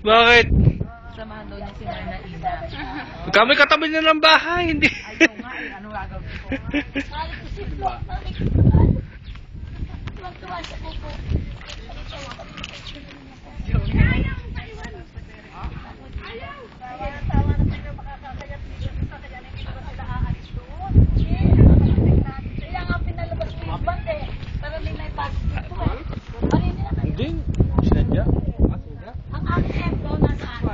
Bakit? Samahan daw niya si Nana Ina. Kami katabi na ng bahay, hindi. Ayaw nga eh, ano gagawin ko? Hindi. Sinadya.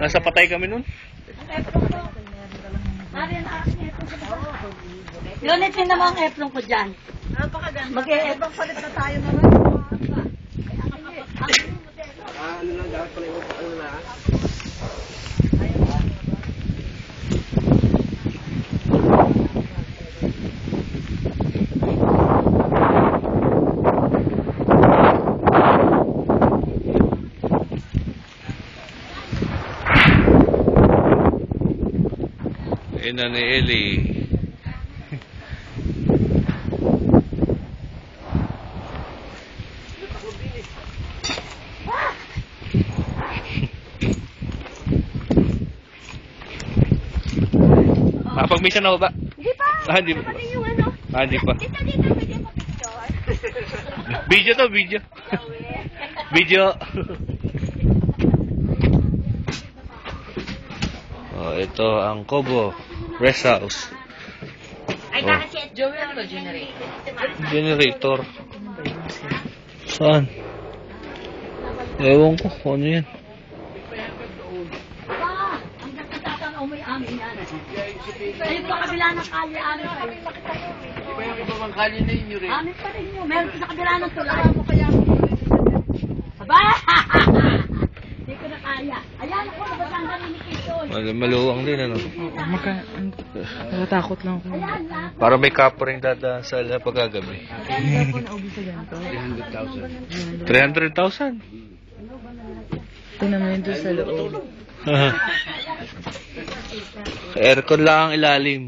Nasa patay kami nun. Lunit din naman ang eplong ko dyan. Napakaganda. Mag-e-eplong palit na tayo naman. Ano lang, dapat pala yung ano na. Ina ni Eli. Pag-misa na ho ba? Hindi pa. Hindi pa. Yung ano? Hindi pa. Dito, pwede mo picture. Video to, video. Video. Oh, ito ang Kobo Rest House. Ay, Oh. kasi Joel to generator. Generator. Saan? Ewan ko kung ano yan. ang nagkatatan o may amin yan. Ayun pa kabila ng kalye amin. Iba yung iba bang kalye na inyo rin? Amin pa rin yun. Meron sa kabila ng tulay. Aba! Hindi ko na kaya. Ayan ako, nabasang galing ni Kishon. Maluwang din ano. Natatakot lang ako. Ayan na. Para may kapering dadasal na pagkagabi. Kaya po naubos sa ganito. 300,000. Ito naman doon sa loob. Aircon lang ang ilalim.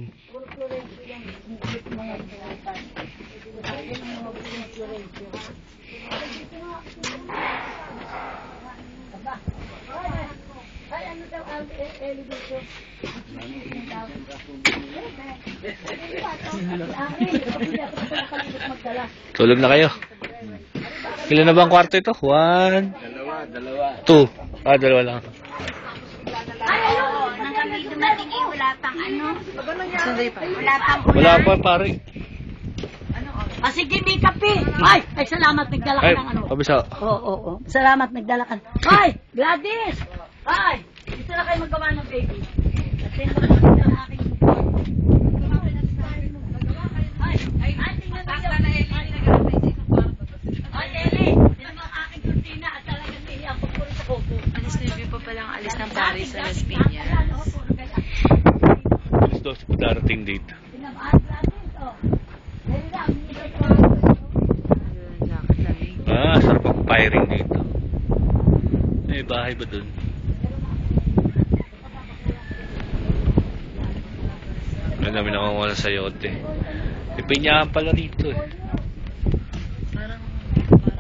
Ay, ano daw ang elevator? Tulog na kayo. Ilan na ba ang kwarto ito? 1, Dalawa. 2. Dalawa lang. Ay, ayun! Nang kami dumating eh, wala pang ano? Sunday pa. Wala pang Wala pa pare. Ah, sige, may kape. Ay, salamat, nagdala ka Ay, ng ano. kabisa. Oo. Salamat, nagdala ka. Ay, Gladys! Ay, gusto na kayo magawa ng baby. Kasi naman ang aking... Ay, tingnan na Eli. Ay, Eli, tingnan mo ang aking kurtina at talagang niyabot ko rin sa kopo. Alis na yung pa palang alis ng Paris sa Las Piñas. Alas 12 pa darating dito. Tinamaan, Gladys, oh. Dali lang, minibay ko. Jacket lamig. Sarap ang firing dito. May bahay ba dun? Ano namin nakukuha sa sayote. May pinyahan pala dito eh. Parang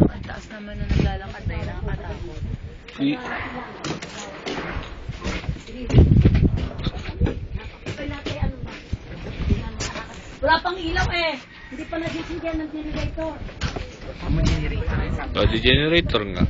ang taas naman na naglalakad tayo, nakakatakot. Wala pang ilaw eh. Hindi pa nasisigyan ng generator. Di generator nga.